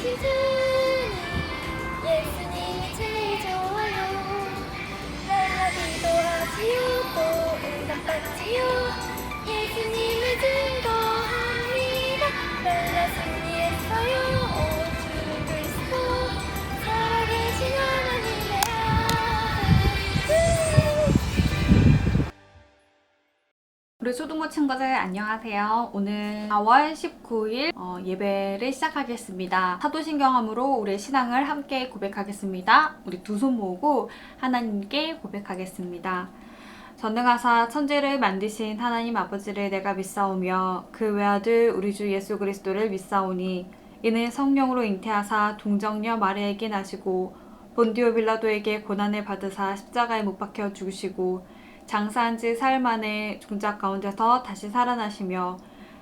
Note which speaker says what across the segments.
Speaker 1: 시즌이 예수님이 제일 좋아요. 날라 기도하지요 또 응답받지요. 예수님을 증거합니다. 날라 승리했어요. 오 주 그리스도 살아계신 하나님의 아들.
Speaker 2: 우리 초등부 친구들 안녕하세요. 오늘 4월 19일 예배를 시작하겠습니다. 사도신경함으로 우리의 신앙을 함께 고백하겠습니다. 우리 두 손 모으고 하나님께 고백하겠습니다. 전능하사 천지를 만드신 하나님 아버지를 내가 믿사오며 그 외아들 우리 주 예수 그리스도를 믿사오니 이는 성령으로 잉태하사 동정녀 마리아에게 나시고 본디오 빌라도에게 고난을 받으사 십자가에 못 박혀 죽으시고 장사한 지 사흘 만에 중작 가운데서 다시 살아나시며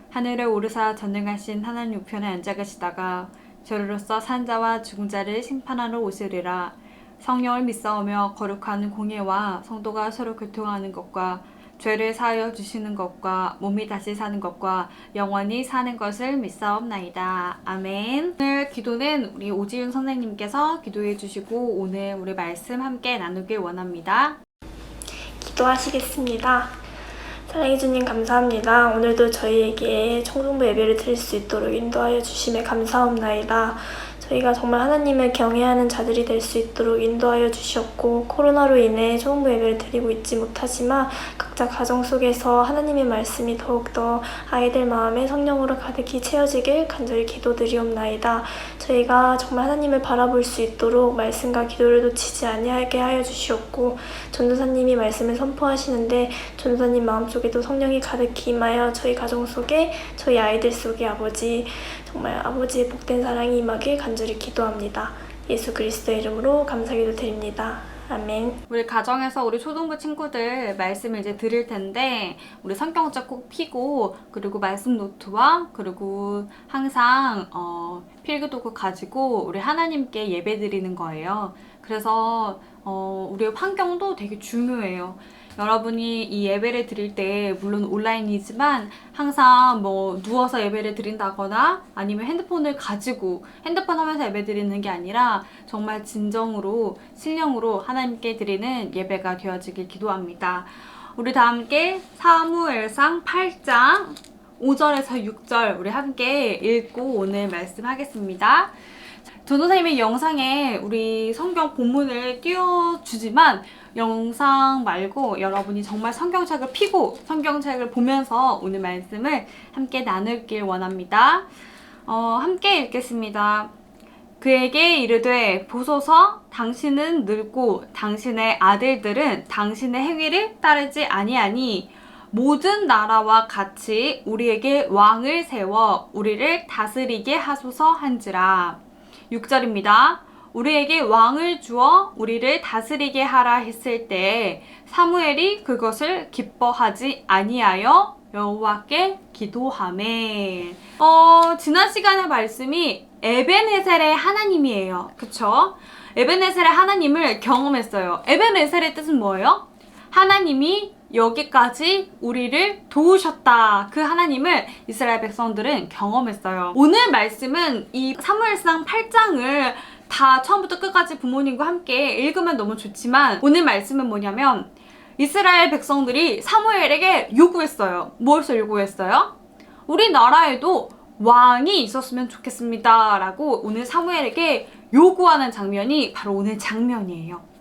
Speaker 2: 하늘에 오르사 전능하신 하나님 우편에 앉아 계시다가 저리로서 산 자와 죽은 자를 심판하러 오시리라. 성령을 믿사오며 거룩한 공예와 성도가 서로 교통하는 것과 죄를 사하여 주시는 것과 몸이 다시 사는 것과 영원히 사는 것을 믿사옵나이다. 아멘. 오늘 기도는 우리 오지윤 선생님께서 기도해 주시고 오늘 우리 말씀 함께 나누길 원합니다.
Speaker 3: 기도하시겠습니다. 사랑해 주님 감사합니다. 오늘도 저희에게 청중부 예배를 드릴 수 있도록 인도하여 주심에 감사옵나이다. 저희가 정말 하나님을 경외하는 자들이 될 수 있도록 인도하여 주셨고 코로나로 인해 청중부 예배를 드리고 있지 못하지만 각자 가정 속에서 하나님의 말씀이 더욱더 아이들 마음에 성령으로 가득히 채워지길 간절히 기도드리옵나이다. 저희가 정말 하나님을 바라볼 수 있도록 말씀과 기도를 놓치지 아니하게 하여 주시옵고 전도사님이 말씀을 선포하시는데 전도사님 마음속에도 성령이 가득히 임하여 저희 가정 속에 저희 아이들 속에 아버지 정말 아버지의 복된 사랑이 임하길 간절히 기도합니다. 예수 그리스도의 이름으로 감사기도 드립니다. 아멘.
Speaker 2: 우리 가정에서 우리 초등부 친구들 말씀을 이제 드릴 텐데 우리 성경책 꼭 펴고 그리고 말씀 노트와 그리고 항상 필기도구 가지고 우리 하나님께 예배 드리는 거예요. 그래서 우리 환경도 되게 중요해요. 여러분이 이 예배를 드릴 때 물론 온라인이지만 항상 뭐 누워서 예배를 드린다거나 아니면 핸드폰을 가지고 핸드폰 하면서 예배 드리는 게 아니라 정말 진정으로 신령으로 하나님께 드리는 예배가 되어지길 기도합니다. 우리 다 함께 사무엘상 8장 5절에서 6절 우리 함께 읽고 오늘 말씀하겠습니다. 전도사님의 영상에 우리 성경 본문을 띄워주지만 영상 말고 여러분이 정말 성경책을 펴고 성경책을 보면서 오늘 말씀을 함께 나누길 원합니다. 함께 읽겠습니다. 그에게 이르되 보소서 당신은 늙고 당신의 아들들은 당신의 행위를 따르지 아니하니 모든 나라와 같이 우리에게 왕을 세워 우리를 다스리게 하소서 한지라. 6절입니다. 우리에게 왕을 주어 우리를 다스리게 하라 했을 때 사무엘이 그것을 기뻐하지 아니하여 여호와께 기도하매. 지난 시간의 말씀이 에벤에셀의 하나님이에요. 그쵸? 에벤에셀의 하나님을 경험했어요. 에벤에셀의 뜻은 뭐예요? 하나님이 여기까지 우리를 도우셨다. 그 하나님을 이스라엘 백성들은 경험했어요. 오늘 말씀은 이 사무엘상 8장을 다 처음부터 끝까지 부모님과 함께 읽으면 너무 좋지만 오늘 말씀은 뭐냐면 이스라엘 백성들이 사무엘에게 요구했어요. 무엇을 요구했어요? 우리나라에도 왕이 있었으면 좋겠습니다. 라고 오늘 사무엘에게 요구하는 장면이 바로 오늘 장면이에요.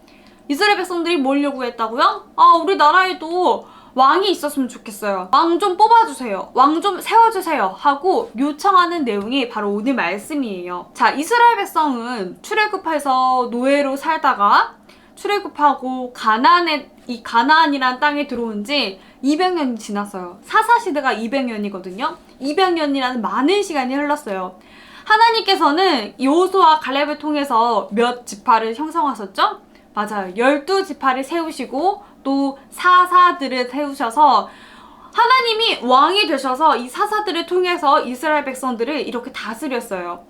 Speaker 2: 이스라엘 백성들이 뭘 요구했다고요? 우리나라에도 왕이 있었으면 좋겠어요. 왕 좀 뽑아주세요. 왕 좀 세워주세요. 하고 요청하는 내용이 바로 오늘 말씀이에요. 자, 이스라엘 백성은 출애굽해서 노예로 살다가 출애굽하고 가나안이라는 땅에 들어온 지 200년이 지났어요. 사사시대가 200년이거든요. 200년이라는 많은 시간이 흘렀어요. 하나님께서는 여호수아 갈렙을 통해서 몇 지파를 형성하셨죠? 맞아요. 12지파를 세우시고 또 사사들을 세우셔서 하나님이 왕이 되셔서 이 사사들을 통해서 이스라엘 백성들을 이렇게 다스렸어요.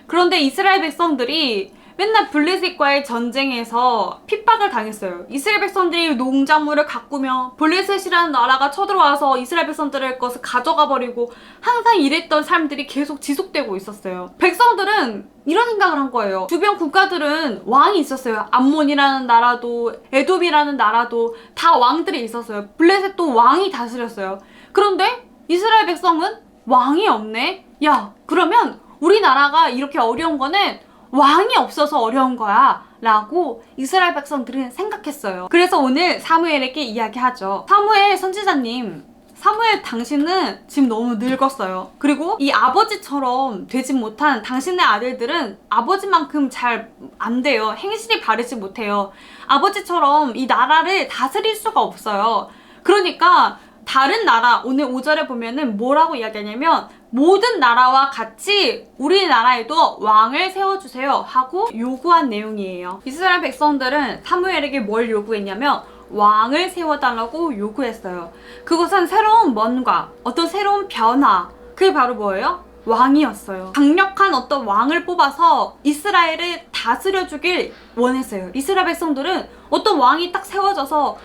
Speaker 2: 그런데 이스라엘 백성들이 맨날 블레셋과의 전쟁에서 핍박을 당했어요. 이스라엘 백성들이 농작물을 가꾸며 블레셋이라는 나라가 쳐들어와서 이스라엘 백성들의 것을 가져가 버리고 항상 이랬던 삶들이 계속 지속되고 있었어요. 백성들은 이런 생각을 한 거예요. 주변 국가들은 왕이 있었어요. 암몬이라는 나라도 에돔이라는 나라도 다 왕들이 있었어요. 블레셋도 왕이 다스렸어요. 그런데 이스라엘 백성은 왕이 없네? 야, 그러면 우리나라가 이렇게 어려운 거는 왕이 없어서 어려운 거야 라고 이스라엘 백성들은 생각했어요. 그래서 오늘 사무엘에게 이야기하죠. 사무엘 선지자님, 사무엘 당신은 지금 너무 늙었어요. 그리고 이 아버지처럼 되지 못한 당신의 아들들은 아버지만큼 잘 안 돼요. 행실이 바르지 못해요. 아버지처럼 이 나라를 다스릴 수가 없어요. 그러니까 다른 나라, 오늘 5절에 보면은 뭐라고 이야기하냐면 모든 나라와 같이 우리나라에도 왕을 세워주세요 하고 요구한 내용이에요. 이스라엘 백성들은 사무엘에게 뭘 요구했냐면 왕을 세워달라고 요구했어요. 그것은 새로운 뭔가, 어떤 새로운 변화, 그게 바로 뭐예요? 왕이었어요. 강력한 어떤 왕을 뽑아서 이스라엘을 다스려주길 원했어요. 이스라엘 백성들은 어떤 왕이 딱 세워져서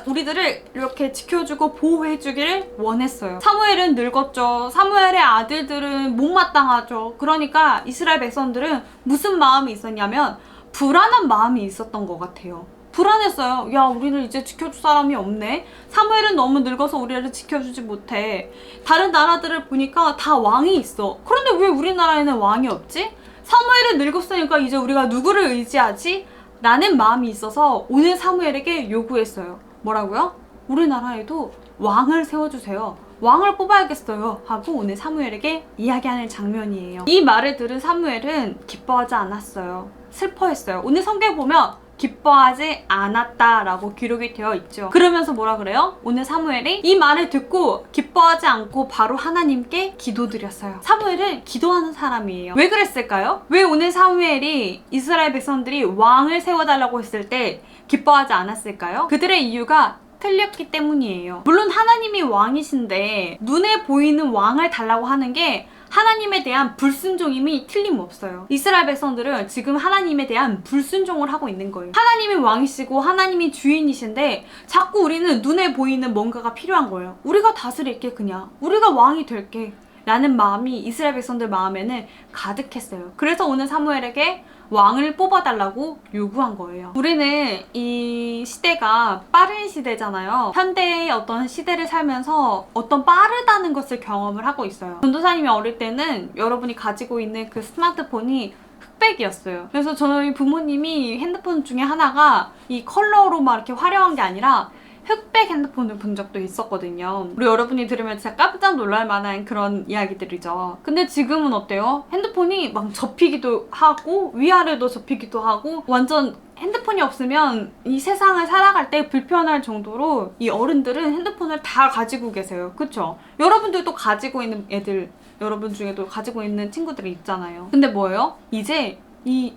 Speaker 2: 우리들을 이렇게 지켜주고 보호해주기를 원했어요. 사무엘은 늙었죠. 사무엘의 아들들은 못마땅하죠. 그러니까 이스라엘 백성들은 무슨 마음이 있었냐면 불안한 마음이 있었던 것 같아요. 불안했어요. 야, 우리를 이제 지켜줄 사람이 없네. 사무엘은 너무 늙어서 우리를 지켜주지 못해. 다른 나라들을 보니까 다 왕이 있어. 그런데 왜 우리나라에는 왕이 없지? 사무엘은 늙었으니까 이제 우리가 누구를 의지하지? 라는 마음이 있어서 오늘 사무엘에게 요구했어요. 뭐라고요? 우리나라에도 왕을 세워주세요. 왕을 뽑아야겠어요 하고 오늘 사무엘에게 이야기하는 장면이에요. 이 말을 들은 사무엘은 기뻐하지 않았어요. 슬퍼했어요. 오늘 성경에 보면 기뻐하지 않았다라고 기록이 되어 있죠. 그러면서 뭐라 그래요? 오늘 사무엘이 이 말을 듣고 기뻐하지 않고 바로 하나님께 기도드렸어요. 사무엘은 기도하는 사람이에요. 왜 그랬을까요? 왜 오늘 사무엘이 이스라엘 백성들이 왕을 세워달라고 했을 때 기뻐하지 않았을까요? 그들의 이유가 틀렸기 때문이에요. 물론 하나님이 왕이신데 눈에 보이는 왕을 달라고 하는 게 하나님에 대한 불순종임이 틀림없어요. 이스라엘 백성들은 지금 하나님에 대한 불순종을 하고 있는 거예요. 하나님이 왕이시고 하나님이 주인이신데 자꾸 우리는 눈에 보이는 뭔가가 필요한 거예요. 우리가 다스릴게 그냥. 우리가 왕이 될게. 라는 마음이 이스라엘 백성들 마음에는 가득했어요. 그래서 오늘 사무엘에게 왕을 뽑아달라고 요구한 거예요. 우리는 이 시대가 빠른 시대잖아요. 현대의 어떤 시대를 살면서 어떤 빠르다는 것을 경험을 하고 있어요. 전도사님이 어릴 때는 여러분이 가지고 있는 그 스마트폰이 흑백이었어요. 그래서 저희 부모님이 핸드폰 중에 하나가 이 컬러로 막 이렇게 화려한 게 아니라 흑백 핸드폰을 본 적도 있었거든요. 우리 여러분이 들으면 진짜 깜짝 놀랄 만한 그런 이야기들이죠. 근데 지금은 어때요? 핸드폰이 막 접히기도 하고 위아래도 접히기도 하고 완전 핸드폰이 없으면 이 세상을 살아갈 때 불편할 정도로 이 어른들은 핸드폰을 다 가지고 계세요. 그쵸? 여러분들도 가지고 있는 애들, 여러분 중에도 가지고 있는 친구들이 있잖아요. 근데 뭐예요? 이제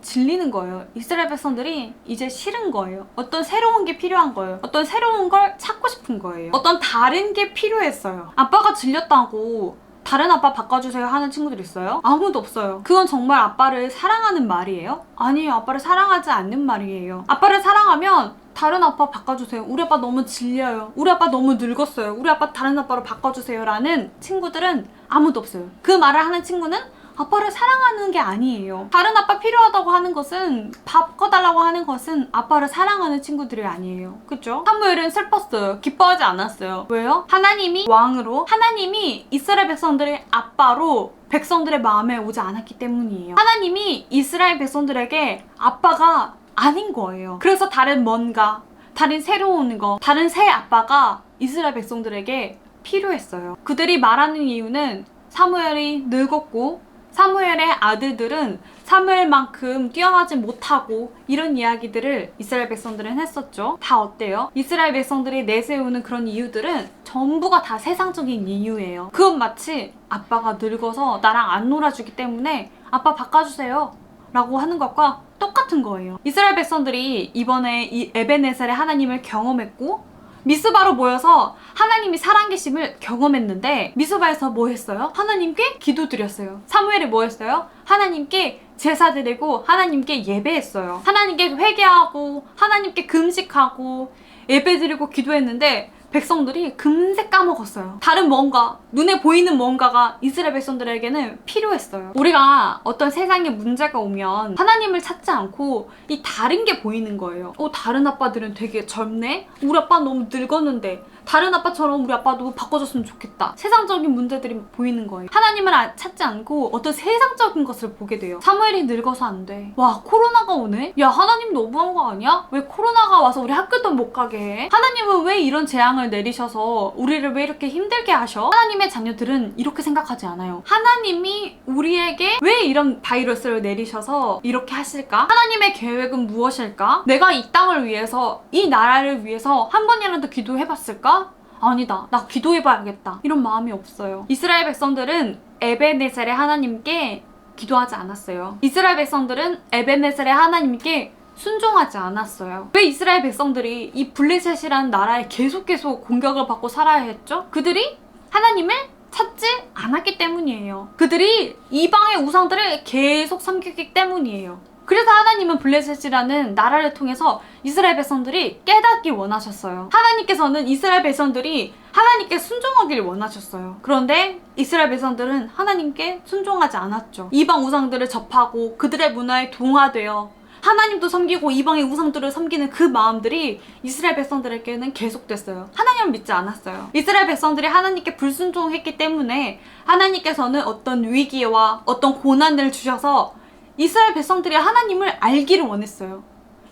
Speaker 2: 질리는 거예요. 이스라엘 백성들이 이제 싫은 거예요. 어떤 새로운 게 필요한 거예요. 어떤 새로운 걸 찾고 싶은 거예요. 어떤 다른 게 필요했어요. 아빠가 질렸다고 다른 아빠 바꿔주세요 하는 친구들 있어요? 아무도 없어요. 그건 정말 아빠를 사랑하는 말이에요? 아니에요. 아빠를 사랑하지 않는 말이에요. 아빠를 사랑하면 다른 아빠 바꿔주세요. 우리 아빠 너무 질려요. 우리 아빠 너무 늙었어요. 우리 아빠 다른 아빠로 바꿔주세요 라는 친구들은 아무도 없어요. 그 말을 하는 친구는 아빠를 사랑하는 게 아니에요. 다른 아빠 필요하다고 하는 것은, 바꿔달라고 하는 것은 아빠를 사랑하는 친구들이 아니에요. 그쵸? 사무엘은 슬펐어요. 기뻐하지 않았어요. 왜요? 하나님이 왕으로, 하나님이 이스라엘 백성들의 아빠로 백성들의 마음에 오지 않았기 때문이에요. 하나님이 이스라엘 백성들에게 아빠가 아닌 거예요. 그래서 다른 뭔가, 다른 새로운 거, 다른 새 아빠가 이스라엘 백성들에게 필요했어요. 그들이 말하는 이유는 사무엘이 늙었고 사무엘의 아들들은 사무엘만큼 뛰어나지 못하고 이런 이야기들을 이스라엘 백성들은 했었죠. 다 어때요? 이스라엘 백성들이 내세우는 그런 이유들은 전부가 다 세상적인 이유예요. 그건 마치 아빠가 늙어서 나랑 안 놀아주기 때문에 아빠 바꿔주세요 라고 하는 것과 똑같은 거예요. 이스라엘 백성들이 이번에 이 에벤에셀의 하나님을 경험했고 미스바로 모여서 하나님이 살아계심을 경험했는데 미스바에서 뭐 했어요? 하나님께 기도드렸어요. 사무엘이 뭐 했어요? 하나님께 제사 드리고 하나님께 예배했어요. 하나님께 회개하고 하나님께 금식하고 예배드리고 기도했는데 백성들이 금세 까먹었어요. 다른 뭔가, 눈에 보이는 뭔가가 이스라엘 백성들에게는 필요했어요. 우리가 어떤 세상에 문제가 오면 하나님을 찾지 않고 이 다른 게 보이는 거예요. 다른 아빠들은 되게 젊네? 우리 아빠 너무 늙었는데 다른 아빠처럼 우리 아빠도 바꿔줬으면 좋겠다. 세상적인 문제들이 보이는 거예요. 하나님을 찾지 않고 어떤 세상적인 것을 보게 돼요. 사무엘이 늙어서 안 돼. 와, 코로나가 오네? 야, 하나님 너무한 거 아니야? 왜 코로나가 와서 우리 학교도 못 가게 해? 하나님은 왜 이런 재앙을 내리셔서 우리를 왜 이렇게 힘들게 하셔? 하나님의 자녀들은 이렇게 생각하지 않아요. 하나님이 우리에게 왜 이런 바이러스를 내리셔서 이렇게 하실까? 하나님의 계획은 무엇일까? 내가 이 땅을 위해서, 이 나라를 위해서 한 번이라도 기도해봤을까? 아니다. 나 기도해봐야겠다. 이런 마음이 없어요. 이스라엘 백성들은 에베네셀의 하나님께 기도하지 않았어요. 이스라엘 백성들은 에베네셀의 하나님께 순종하지 않았어요. 왜 이스라엘 백성들이 이 블레셋이라는 나라에 계속 공격을 받고 살아야 했죠? 그들이 하나님을 찾지 않았기 때문이에요. 그들이 이방의 우상들을 계속 섬기기 때문이에요. 그래서 하나님은 블레셋이라는 나라를 통해서 이스라엘 백성들이 깨닫길 원하셨어요. 하나님께서는 이스라엘 백성들이 하나님께 순종하길 원하셨어요. 그런데 이스라엘 백성들은 하나님께 순종하지 않았죠. 이방 우상들을 접하고 그들의 문화에 동화되어 하나님도 섬기고 이방의 우상들을 섬기는 그 마음들이 이스라엘 백성들에게는 계속됐어요. 하나님을 믿지 않았어요. 이스라엘 백성들이 하나님께 불순종했기 때문에 하나님께서는 어떤 위기와 어떤 고난을 주셔서 이스라엘 백성들이 하나님을 알기를 원했어요.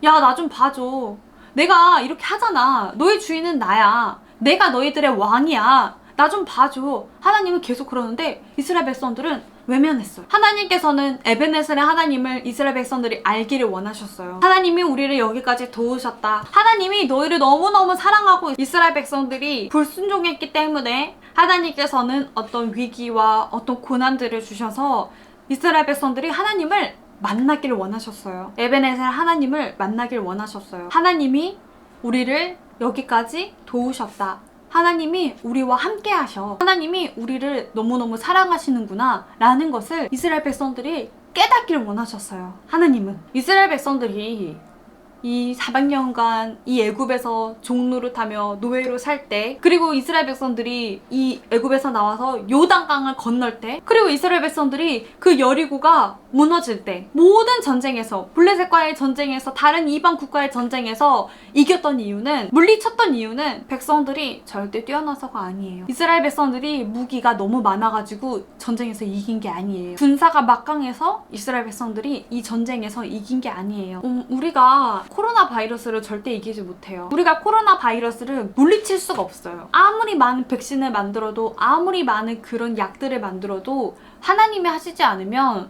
Speaker 2: 야, 나 좀 봐줘. 내가 이렇게 하잖아. 너희 주인은 나야. 내가 너희들의 왕이야. 나 좀 봐줘. 하나님은 계속 그러는데 이스라엘 백성들은 외면했어요. 하나님께서는 에베네셀의 하나님을 이스라엘 백성들이 알기를 원하셨어요. 하나님이 우리를 여기까지 도우셨다. 하나님이 너희를 너무너무 사랑하고 이스라엘 백성들이 불순종했기 때문에 하나님께서는 어떤 위기와 어떤 고난들을 주셔서 이스라엘 백성들이 하나님을 만나길 원하셨어요. 에베네셀 하나님을 만나길 원하셨어요. 하나님이 우리를 여기까지 도우셨다. 하나님이 우리와 함께 하셔. 하나님이 우리를 너무너무 사랑하시는구나 라는 것을 이스라엘 백성들이 깨닫길 원하셨어요. 하나님은 이스라엘 백성들이 이 400년간 이 애굽에서 종노릇하며 노예로 살 때, 그리고 이스라엘 백성들이 이 애굽에서 나와서 요단강을 건널 때, 그리고 이스라엘 백성들이 그 여리고가 무너질 때, 모든 전쟁에서, 블레셋과의 전쟁에서, 다른 이방 국가의 전쟁에서 이겼던 이유는, 물리쳤던 이유는 백성들이 절대 뛰어나서가 아니에요. 이스라엘 백성들이 무기가 너무 많아가지고 전쟁에서 이긴 게 아니에요. 군사가 막강해서 이스라엘 백성들이 이 전쟁에서 이긴 게 아니에요. 우리가 코로나 바이러스를 절대 이기지 못해요. 우리가 코로나 바이러스를 물리칠 수가 없어요. 아무리 많은 백신을 만들어도, 아무리 많은 그런 약들을 만들어도 하나님이 하시지 않으면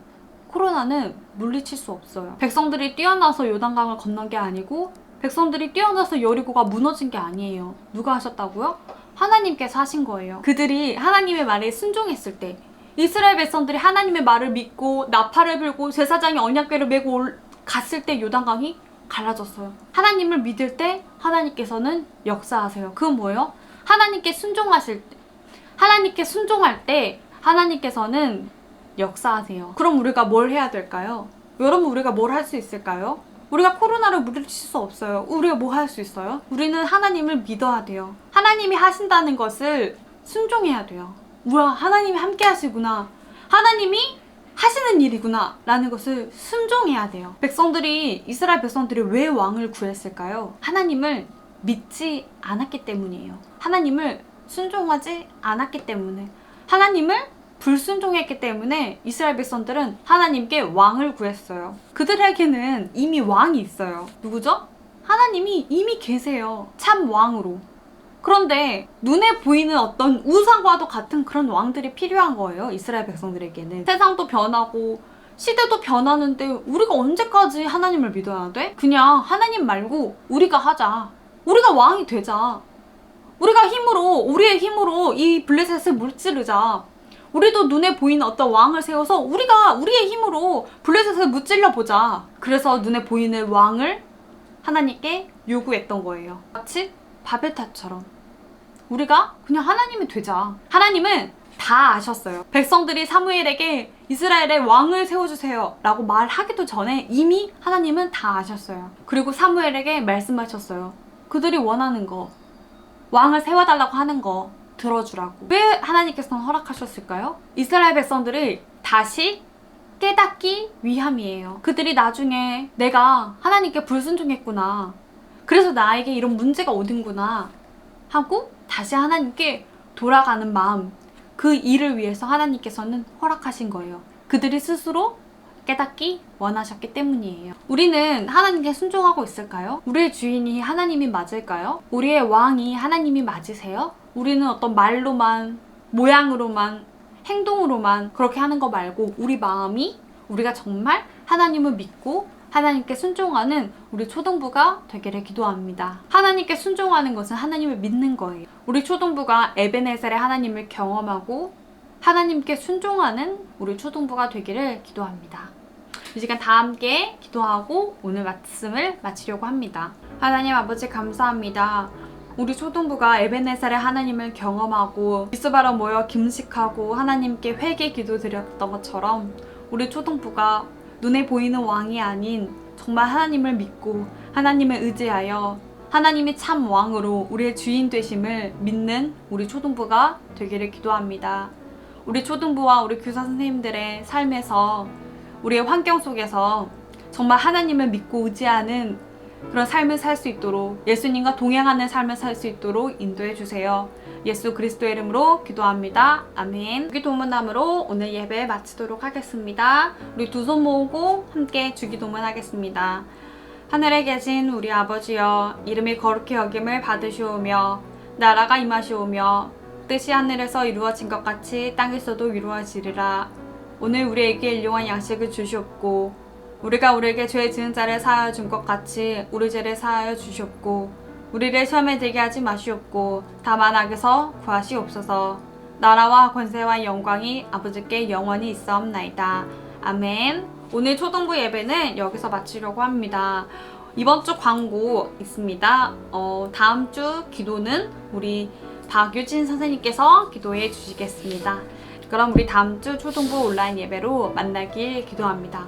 Speaker 2: 코로나는 물리칠 수 없어요. 백성들이 뛰어나서 요단강을 건넌 게 아니고, 백성들이 뛰어나서 여리고가 무너진 게 아니에요. 누가 하셨다고요? 하나님께서 하신 거예요. 그들이 하나님의 말에 순종했을 때, 이스라엘 백성들이 하나님의 말을 믿고 나팔을 불고 제사장이 언약궤를 메고 갔을 때 요단강이 갈라졌어요. 하나님을 믿을 때 하나님께서는 역사하세요. 그건 뭐예요? 하나님께 순종하실 때, 하나님께 순종할 때 하나님께서는 역사하세요. 그럼 우리가 뭘 해야 될까요? 여러분, 우리가 뭘 할 수 있을까요? 우리가 코로나를 물리칠 수 없어요. 우리가 뭐 할 수 있어요? 우리는 하나님을 믿어야 돼요. 하나님이 하신다는 것을 순종해야 돼요. 우와, 하나님이 함께 하시구나. 하나님이 하시는 일이구나 라는 것을 순종해야 돼요. 이스라엘 백성들이 왜 왕을 구했을까요? 하나님을 믿지 않았기 때문이에요. 하나님을 순종하지 않았기 때문에, 하나님을 불순종했기 때문에 이스라엘 백성들은 하나님께 왕을 구했어요. 그들에게는 이미 왕이 있어요. 누구죠? 하나님이 이미 계세요. 참 왕으로. 그런데 눈에 보이는 어떤 우상과도 같은 그런 왕들이 필요한 거예요. 이스라엘 백성들에게는. 세상도 변하고 시대도 변하는데 우리가 언제까지 하나님을 믿어야 돼? 그냥 하나님 말고 우리가 하자. 우리가 왕이 되자. 우리의 힘으로 이 블레셋을 무찌르자. 우리도 눈에 보이는 어떤 왕을 세워서 우리의 힘으로 블레셋을 무찔러 보자. 그래서 눈에 보이는 왕을 하나님께 요구했던 거예요. 마치 바벨탑처럼 우리가 그냥 하나님이 되자. 하나님은 다 아셨어요. 백성들이 사무엘에게 이스라엘의 왕을 세워주세요 라고 말하기도 전에 이미 하나님은 다 아셨어요. 그리고 사무엘에게 말씀하셨어요. 그들이 원하는 거, 왕을 세워달라고 하는 거 들어주라고. 왜 하나님께서는 허락하셨을까요? 이스라엘 백성들을 다시 깨닫기 위함이에요. 그들이 나중에 내가 하나님께 불순종했구나, 그래서 나에게 이런 문제가 오는구나 하고 다시 하나님께 돌아가는 마음, 그 일을 위해서 하나님께서는 허락하신 거예요. 그들이 스스로 깨닫기 원하셨기 때문이에요. 우리는 하나님께 순종하고 있을까요? 우리의 주인이 하나님이 맞을까요? 우리의 왕이 하나님이 맞으세요? 우리는 어떤 말로만, 모양으로만, 행동으로만 그렇게 하는 거 말고 우리 마음이, 우리가 정말 하나님을 믿고 하나님께 순종하는 우리 초등부가 되기를 기도합니다. 하나님께 순종하는 것은 하나님을 믿는 거예요. 우리 초등부가 에베네셀의 하나님을 경험하고 하나님께 순종하는 우리 초등부가 되기를 기도합니다. 이 시간 다 함께 기도하고 오늘 말씀을 마치려고 합니다. 하나님 아버지 감사합니다. 우리 초등부가 에베네셀의 하나님을 경험하고 미스바로 모여 금식하고 하나님께 회개 기도 드렸던 것처럼 우리 초등부가 눈에 보이는 왕이 아닌 정말 하나님을 믿고 하나님을 의지하여 하나님이 참 왕으로 우리의 주인 되심을 믿는 우리 초등부가 되기를 기도합니다. 우리 초등부와 우리 교사 선생님들의 삶에서, 우리의 환경 속에서 정말 하나님을 믿고 의지하는 그런 삶을 살 수 있도록, 예수님과 동행하는 삶을 살 수 있도록 인도해 주세요. 예수 그리스도의 이름으로 기도합니다. 아멘. 주기도문함으로 오늘 예배 마치도록 하겠습니다. 우리 두 손 모으고 함께 주기도문하겠습니다. 하늘에 계신 우리 아버지여, 이름이 거룩히 여김을 받으시오며 나라가 임하시오며 뜻이 하늘에서 이루어진 것 같이 땅에서도 이루어지리라. 오늘 우리에게 일용할 양식을 주시옵고 우리가 우리에게 죄 지은 자를 사하여 준 것 같이 우리 죄를 사하여 주시옵고 우리를 시험에 들게 하지 마시옵고 다만 악에서 구하시옵소서. 나라와 권세와 영광이 아버지께 영원히 있사옵나이다. 아멘. 오늘 초등부 예배는 여기서 마치려고 합니다. 이번 주 광고 있습니다. 다음 주 기도는 우리 박유진 선생님께서 기도해 주시겠습니다. 그럼 우리 다음 주 초등부 온라인 예배로 만나길 기도합니다.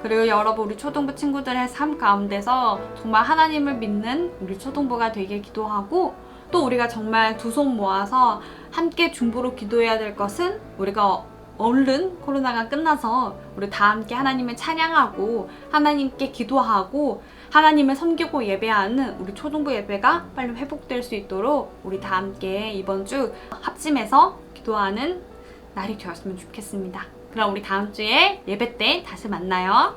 Speaker 2: 그리고 여러분, 우리 초등부 친구들의 삶 가운데서 정말 하나님을 믿는 우리 초등부가 되길 기도하고, 또 우리가 정말 두 손 모아서 함께 중보로 기도해야 될 것은, 우리가 얼른 코로나가 끝나서 우리 다 함께 하나님을 찬양하고 하나님께 기도하고 하나님을 섬기고 예배하는 우리 초등부 예배가 빨리 회복될 수 있도록 우리 다 함께 이번 주 합심해서 기도하는 날이 되었으면 좋겠습니다. 그럼 우리 다음 주에 예배 때 다시 만나요.